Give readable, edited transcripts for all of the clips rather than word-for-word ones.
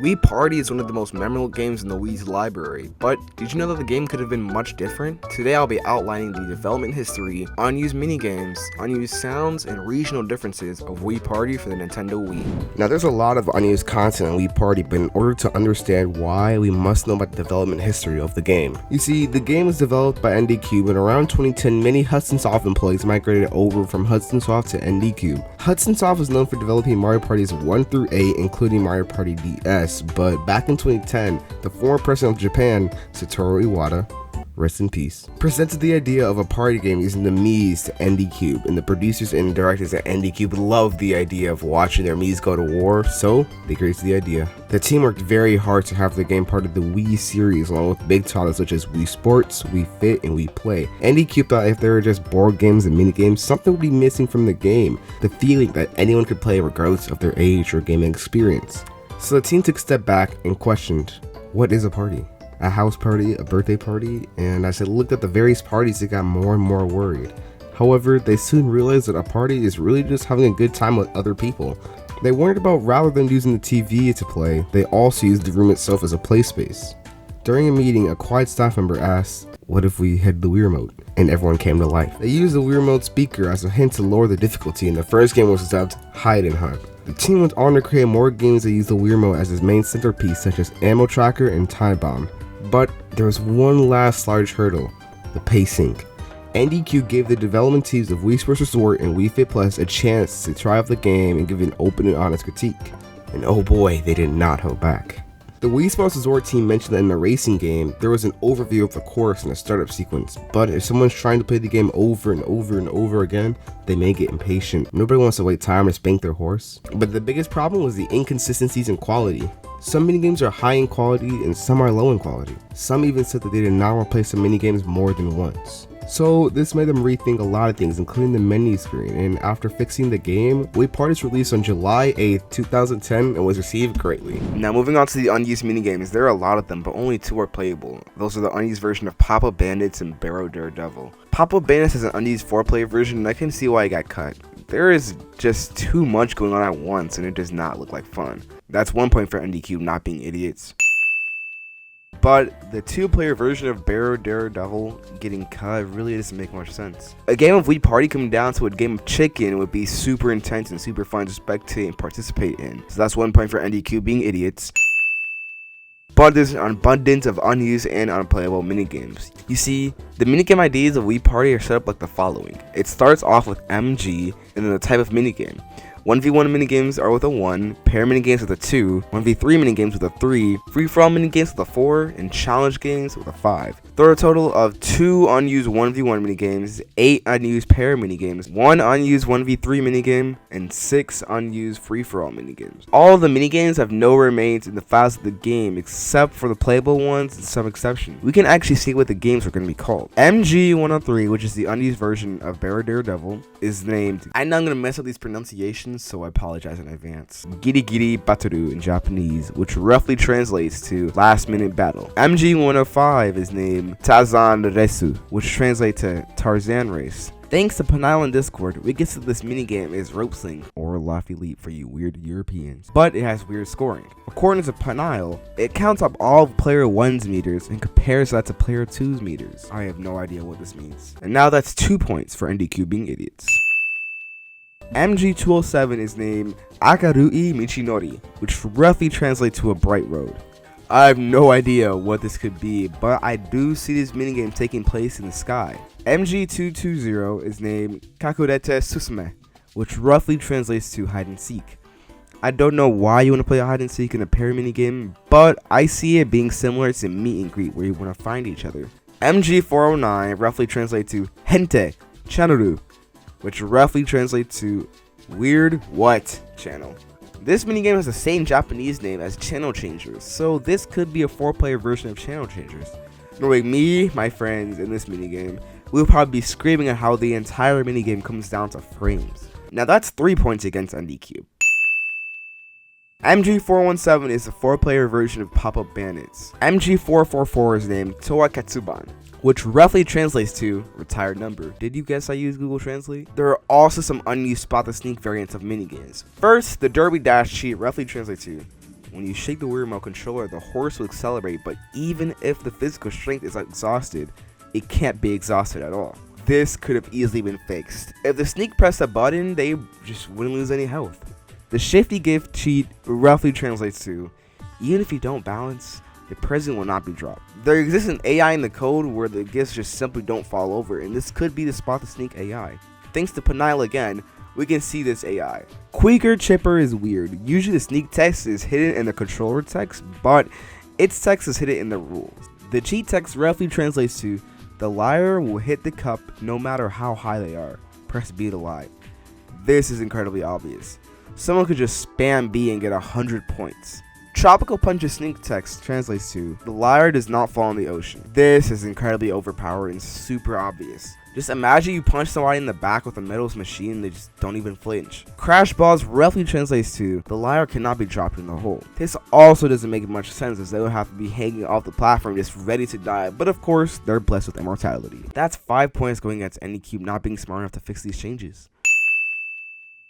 Wii Party is one of the most memorable games in the Wii's library, but did you know that the game could have been much different? Today I'll be outlining the development history, unused minigames, unused sounds, and regional differences of Wii Party for the Nintendo Wii. Now there's a lot of unused content on Wii Party, but in order to understand why, we must know about the development history of the game. You see, the game was developed by ND Cube, and around 2010 many Hudson Soft employees migrated over from Hudson Soft to ND Cube. Hudson Soft was known for developing Mario Parties 1 through 8, including Mario Party DS. But back in 2010, the former president of Japan, Satoru Iwata, rest in peace, presented the idea of a party game using the Mii's to ND Cube, and the producers and directors at ND Cube loved the idea of watching their Mii's go to war, so they created the idea. The team worked very hard to have the game part of the Wii series, along with big titles such as Wii Sports, Wii Fit, and Wii Play. ND Cube thought if there were just board games and minigames, something would be missing from the game, the feeling that anyone could play regardless of their age or gaming experience. So the team took a step back and questioned, what is a party? A house party, a birthday party? And as they looked at the various parties, they got more and more worried. However, they soon realized that a party is really just having a good time with other people. They worried about rather than using the TV to play, they also used the room itself as a play space. During a meeting, a quiet staff member asked, what if we had the Wii Remote? And everyone came to life. They used the Wii Remote speaker as a hint to lower the difficulty, and the first game was dubbed Hide and Hunt. The team went on to create more games that use the Wii Remote as its main centerpiece, such as Ammo Tracker and Time Bomb. But there was one last large hurdle, the pacing. NDQ gave the development teams of Wii Sports Resort and Wii Fit Plus a chance to try out the game and give an open and honest critique. And oh boy, they did not hold back. The Wii Sports Resort team mentioned that in the racing game, there was an overview of the course and a startup sequence, but if someone's trying to play the game over and over and over again, they may get impatient. Nobody wants to wait time to spank their horse. But the biggest problem was the inconsistencies in quality. Some minigames are high in quality and some are low in quality. Some even said that they did not want to play some minigames more than once. So this made them rethink a lot of things, including the menu screen, and after fixing the game, Wii Party was released on July 8th, 2010 and was received greatly. Now moving on to the unused minigames, there are a lot of them, but only 2 are playable. Those are the unused version of Pop-Up Bandits and Barrow Daredevil. Pop-Up Bandits has an unused 4-player version, and I can see why it got cut. There is just too much going on at once, and it does not look like fun. That's 1 point for NDQ not being idiots. But the 2-player version of Barrow Daredevil getting cut really doesn't make much sense. A game of Wii Party coming down to a game of chicken would be super intense and super fun to spectate and participate in. So that's 1 point for NDQ being idiots. But there's an abundance of unused and unplayable minigames. You see, the minigame IDs of Wii Party are set up like the following. It starts off with MG and then the type of minigame. 1v1 minigames are with a 1, pair minigames with a 2, 1v3 minigames with a 3, free-for-all minigames with a 4, and challenge games with a 5. There are a total of 2 unused 1v1 minigames, 8 unused pair minigames, 1 unused 1v3 minigame, and 6 unused free-for-all minigames. All of the minigames have no remains in the files of the game except for the playable ones and some exceptions. We can actually see what the games are going to be called. MG103, which is the unused version of Barrow Daredevil, is named, I know I'm going to mess up these pronunciations, so I apologize in advance. Giri Giri Bataru in Japanese, which roughly translates to last minute battle. MG105 is named Tarzan Resu, which translates to Tarzan Race. Thanks to Penile in Discord, we guess that this minigame is rope sling, or Lofty Leap for you weird Europeans, but it has weird scoring. According to Penile, it counts up all of player 1's meters and compares that to player 2's meters. I have no idea what this means. And now that's 2 points for NDQ being idiots. MG207 is named Akarui Michinori, which roughly translates to a bright road. I have no idea what this could be, but I do see this minigame taking place in the sky. MG220 is named Kakurete Susume, which roughly translates to hide and seek. I don't know why you want to play a hide and seek in a pair minigame, but I see it being similar to meet and greet where you want to find each other. MG409 roughly translates to Hente Chanaru, which roughly translates to Weird What Channel. This minigame has the same Japanese name as Channel Changers, so this could be a 4-player version of Channel Changers. Knowing me, my friends, in this minigame, we'll probably be screaming at how the entire minigame comes down to frames. Now that's 3 points against NDQ. MG417 is the 4-player version of Pop-Up Bandits. MG444 is named Toa Katsuban, which roughly translates to retired number. Did you guess I used Google Translate? There are also some unused Spot the Sneak variants of minigames. First, the Derby Dash cheat roughly translates to When you shake the Wii Remote controller, the horse will accelerate, but even if the physical strength is exhausted, it can't be exhausted at all. This could have easily been fixed. If the Sneak pressed a button, they just wouldn't lose any health. The Shifty Gift cheat roughly translates to, even if you don't balance, the present will not be dropped. There exists an AI in the code where the gifts just simply don't fall over, and this could be the Spot the Sneak AI. Thanks to Penile again, we can see this AI. Quaker Chipper is weird. Usually the Sneak text is hidden in the controller text, but its text is hidden in the rules. The cheat text roughly translates to, the liar will hit the cup no matter how high they are. Press B to lie. This is incredibly obvious. Someone could just spam B and get 100 points. Tropical Punch's Sneak text translates to, the liar does not fall in the ocean. This is incredibly overpowered and super obvious. Just imagine you punch somebody in the back with a metals machine and they just don't even flinch. Crash Balls roughly translates to, the liar cannot be dropped in the hole. This also doesn't make much sense as they would have to be hanging off the platform just ready to die, but of course, they're blessed with immortality. That's 5 points going against Anycube not being smart enough to fix these changes.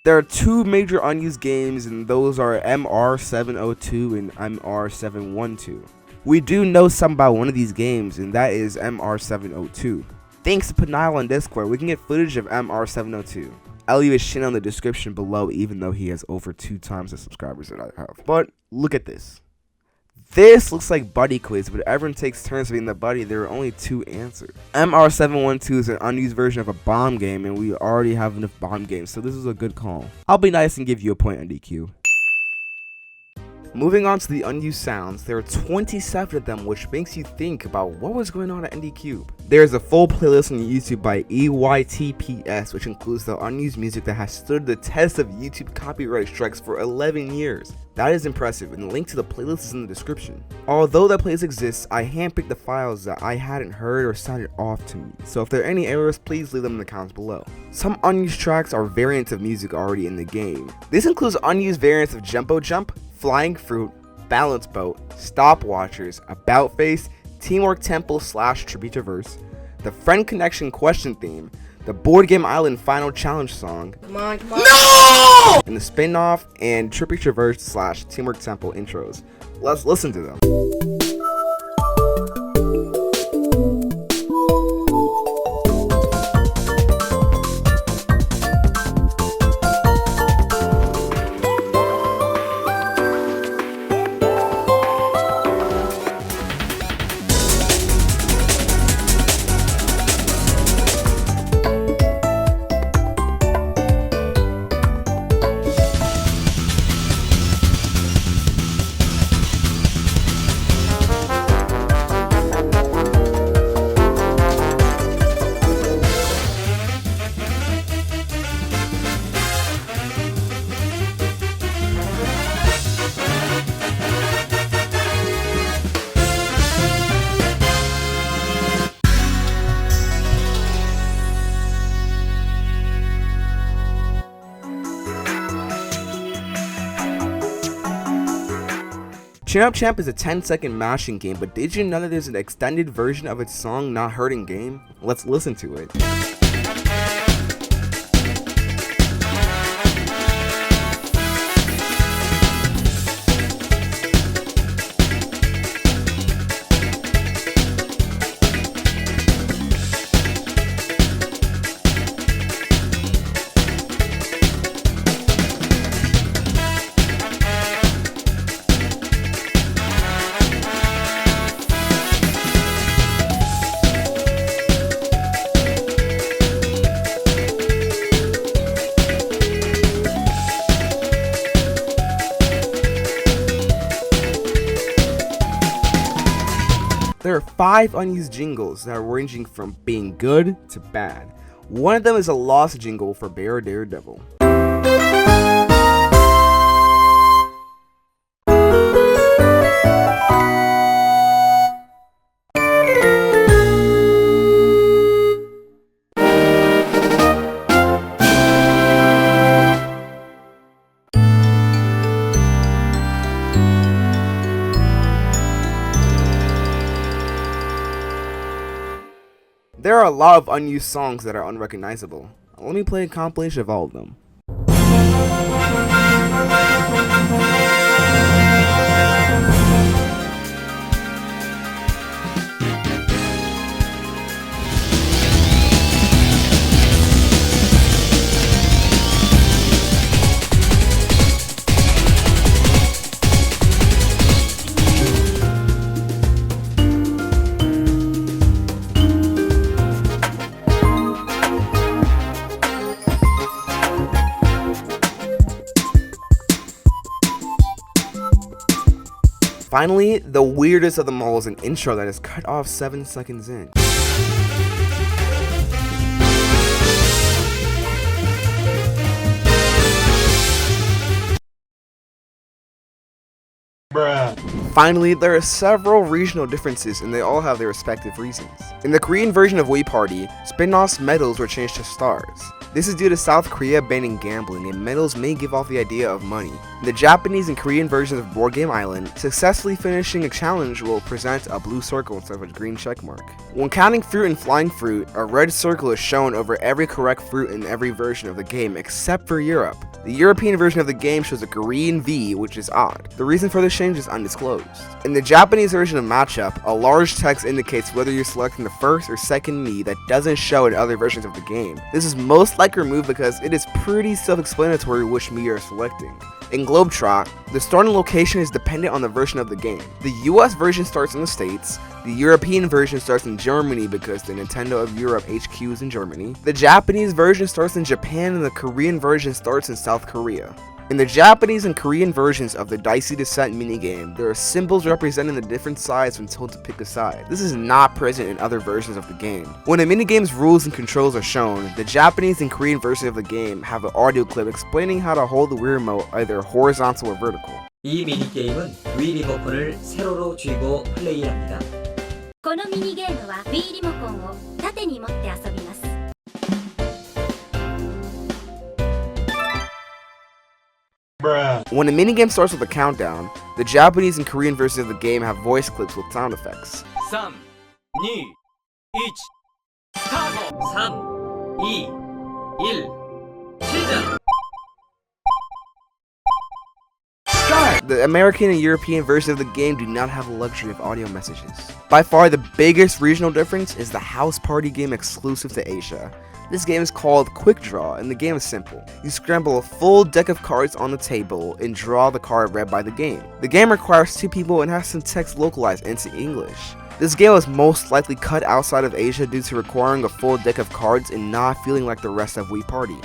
There are two major unused games, and those are MR702 and MR712. We do know something about one of these games, and that is MR702. Thanks to Penile on Discord, we can get footage of MR702. I'll leave his channel in the description below, even though he has over 2 times the subscribers that I have. But look at this. This looks like Buddy Quiz, but everyone takes turns being the buddy. There are only 2 answers. MR712 is an unused version of a bomb game, and we already have enough bomb games, so this is a good call. I'll be nice and give you a point on DQ. Moving on to the unused sounds, there are 27 of them, which makes you think about what was going on at NDCube. There is a full playlist on YouTube by EYTPS, which includes the unused music that has stood the test of YouTube copyright strikes for 11 years. That is impressive, and the link to the playlist is in the description. Although that playlist exists, I handpicked the files that I hadn't heard or sounded off to me, so if there are any errors, please leave them in the comments below. Some unused tracks are variants of music already in the game. This includes unused variants of Jumbo Jump, Flying Fruit, Balance Boat, Stopwatchers, About Face, Teamwork Temple / Tribute Verse, the Friend Connection question theme, the Board Game Island final challenge song, come on. No! And the spin-off and Trippy Traverse / Teamwork Temple intros. Let's listen to them. Chin Up Champ is a 10-second mashing game, but did you know that there's an extended version of its song Not Hurting Game? Let's listen to it. There are 5 unused jingles that are ranging from being good to bad. One of them is a lost jingle for Bear Daredevil. There are a lot of unused songs that are unrecognizable. Let me play a compilation of all of them. Finally, the weirdest of them all is an intro that is cut off 7 seconds in. Finally, there are several regional differences and they all have their respective reasons. In the Korean version of Wii Party, spin-offs medals were changed to stars. This is due to South Korea banning gambling and medals may give off the idea of money. In the Japanese and Korean versions of Board Game Island, successfully finishing a challenge will present a blue circle instead of a green checkmark. When counting fruit and flying fruit, a red circle is shown over every correct fruit in every version of the game except for Europe. The European version of the game shows a green V, which is odd. The reason for this change is undisclosed. In the Japanese version of Matchup, a large text indicates whether you're selecting the first or second Mii that doesn't show in other versions of the game. This is most likely removed because it is pretty self-explanatory which Mii you're selecting. In Globetrot, the starting location is dependent on the version of the game. The US version starts in the States, the European version starts in Germany because the Nintendo of Europe HQ is in Germany, the Japanese version starts in Japan, and the Korean version starts in South Korea. In the Japanese and Korean versions of the Dicey Descent minigame, there are symbols representing the different sides when told to pick a side. This is not present in other versions of the game. When the minigame's rules and controls are shown, the Japanese and Korean version of the game have an audio clip explaining how to hold the Wii remote either horizontal or vertical. 이 미니게임은 Wii 리모컨을 세로로 쥐고 플레이합니다. このミニゲームは Wii リモコンを縦に持って遊びます。 When a minigame starts with a countdown, the Japanese and Korean versions of the game have voice clips with sound effects. 3, 2, 1, 스타트! 3, 2, 1, 시작! The American and European versions of the game do not have the luxury of audio messages. By far, the biggest regional difference is the house party game exclusive to Asia. This game is called Quick Draw, and the game is simple. You scramble a full deck of cards on the table and draw the card read by the game. The game requires 2 people and has some text localized into English. This game was most likely cut outside of Asia due to requiring a full deck of cards and not feeling like the rest of Wii Party.